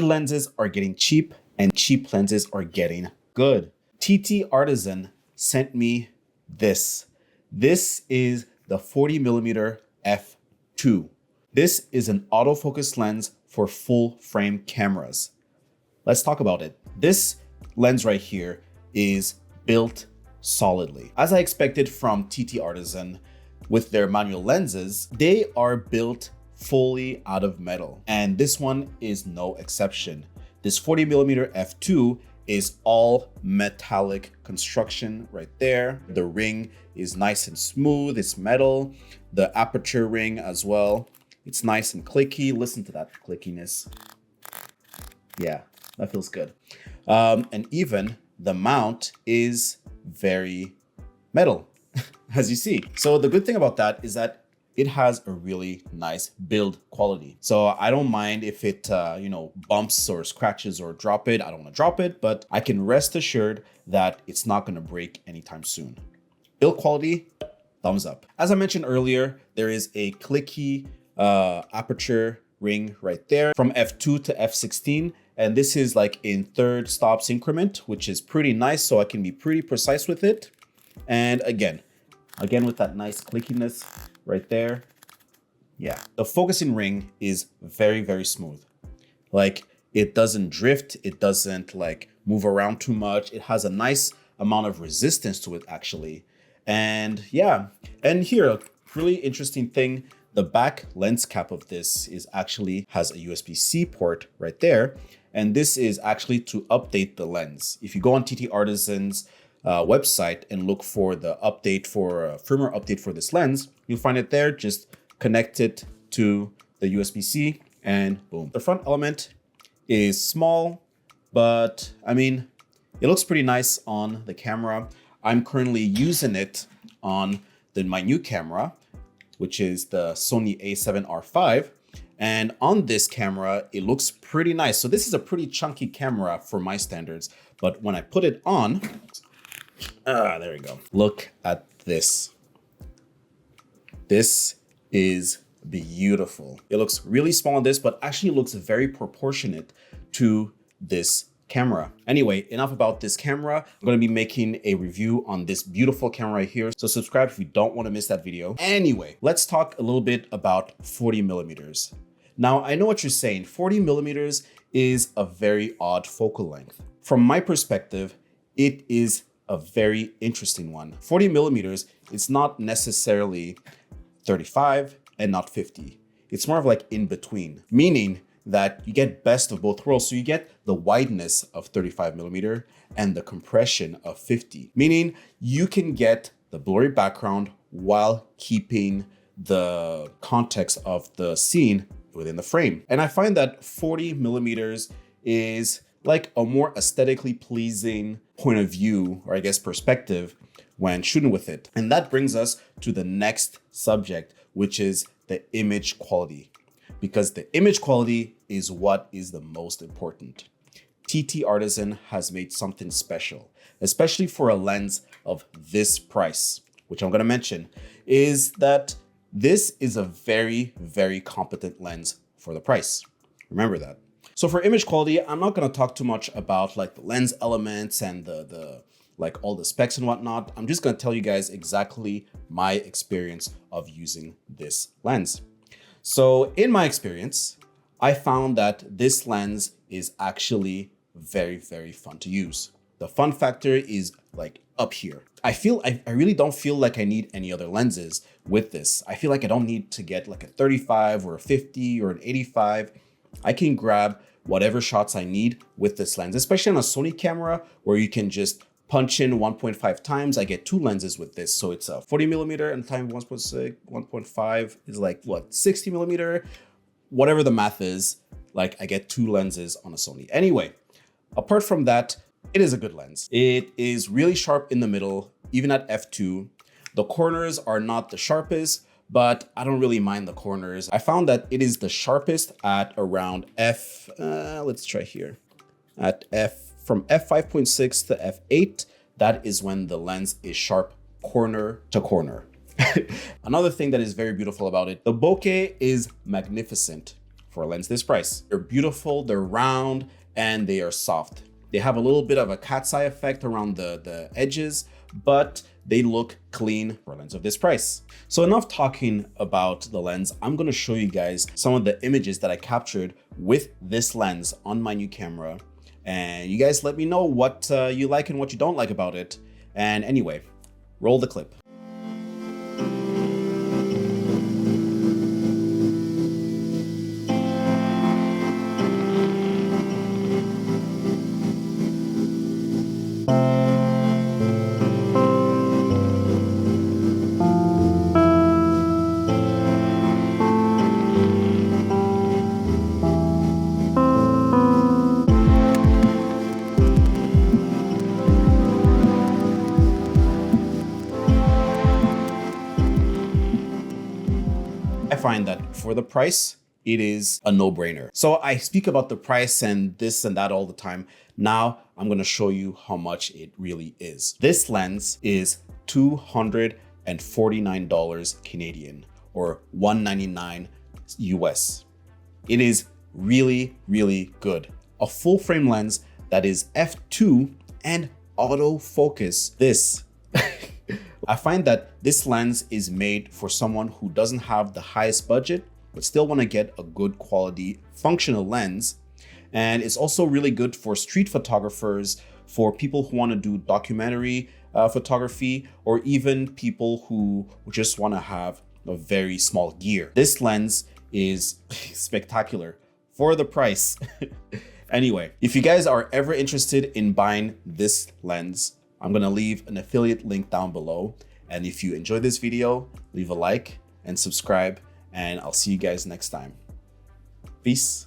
lenses are getting cheap and cheap lenses are getting good. TTArtisan sent me this. This is the 40mm f2. This is an autofocus lens for full frame cameras. Let's talk about it. This lens right here is built solidly. As I expected from TTArtisan with their manual lenses, they are built fully out of metal. And this one is no exception. This 40mm f2 is all metallic construction right there. The ring is nice and smooth, it's metal. The aperture ring as well, it's nice and clicky. Listen to that clickiness. Yeah, that feels good. And even the mount is very metal, as you see. So the good thing about that is that it has a really nice build quality. So I don't mind if it, bumps or scratches or drop it. I don't want to drop it, but I can rest assured that it's not going to break anytime soon. Build quality, thumbs up. As I mentioned earlier, there is a clicky aperture ring right there from f2 to f16. And this is like in third stops increment, which is pretty nice. So I can be pretty precise with it. And again with that nice clickiness right there. Yeah, the focusing ring is very, very smooth. Like it doesn't drift. It doesn't like move around too much. It has a nice amount of resistance to it actually. And yeah, and here, a really interesting thing, the back lens cap of this is actually has a USB-C port right there. And this is actually to update the lens. If you go on TTArtisan's website and look for the update for firmware update for this lens, you'll find it there. Just connect it to the USB-C and boom. The front element is small, but I mean, it looks pretty nice on the camera. I'm currently using it on my new camera, which is the Sony a7R5. And on this camera, it looks pretty nice. So this is a pretty chunky camera for my standards. But when I put it on, there we go. Look at this. This is beautiful. It looks really small on this, but actually looks very proportionate to this camera. Anyway, enough about this camera. I'm going to be making a review on this beautiful camera right here. So subscribe if you don't want to miss that video. Anyway, let's talk a little bit about 40mm. Now, I know what you're saying. 40mm is a very odd focal length. From my perspective, it is a very interesting one. 40mm is not necessarily 35 and not 50. It's more of like in between, meaning that you get best of both worlds. So you get the wideness of 35mm and the compression of 50, meaning you can get the blurry background while keeping the context of the scene within the frame. And I find that 40mm is like a more aesthetically pleasing point of view, or I guess perspective, when shooting with it. And that brings us to the next subject, which is the image quality. Because the image quality is what is the most important. TTArtisan has made something special, especially for a lens of this price, which I'm going to mention, is that this is a very, very competent lens for the price. Remember that. So for image quality, I'm not going to talk too much about like the lens elements and the like all the specs and whatnot. I'm just going to tell you guys exactly my experience of using this lens. So in my experience, I found that this lens is actually very, very fun to use. The fun factor is like up here. I really don't feel like I need any other lenses with this. I feel like I don't need to get like a 35 or a 50 or an 85. I can grab whatever shots I need with this lens, especially on a Sony camera where you can just punch in 1.5 times. I get two lenses with this. So it's a 40mm and times 1.6, 1.5 is like what, 60mm, whatever the math is, like I get two lenses on a Sony. Anyway, apart from that, it is a good lens. It is really sharp in the middle, even at f2. The corners are not the sharpest, but I don't really mind the corners. I found that it is the sharpest at around let's try here. At from f5.6 to f8, that is when the lens is sharp corner to corner. Another thing that is very beautiful about it, the bokeh is magnificent for a lens this price. They're beautiful, they're round, and they are soft. They have a little bit of a cat's eye effect around the edges, but they look clean for a lens of this price. So enough talking about the lens. I'm gonna show you guys some of the images that I captured with this lens on my new camera. And you guys let me know what you like and what you don't like about it. And anyway, roll the clip. I find that for the price, it is a no-brainer. So I speak about the price and this and that all the time. Now I'm gonna show you how much it really is. This lens is $249 Canadian or $199 US. It is really, really good. A full frame lens that is f2 and autofocus. I find that this lens is made for someone who doesn't have the highest budget, but still want to get a good quality functional lens. And it's also really good for street photographers, for people who want to do documentary photography, or even people who just want to have a very small gear. This lens is spectacular for the price. Anyway, if you guys are ever interested in buying this lens, I'm gonna leave an affiliate link down below. And if you enjoyed this video, leave a like and subscribe, and I'll see you guys next time. Peace.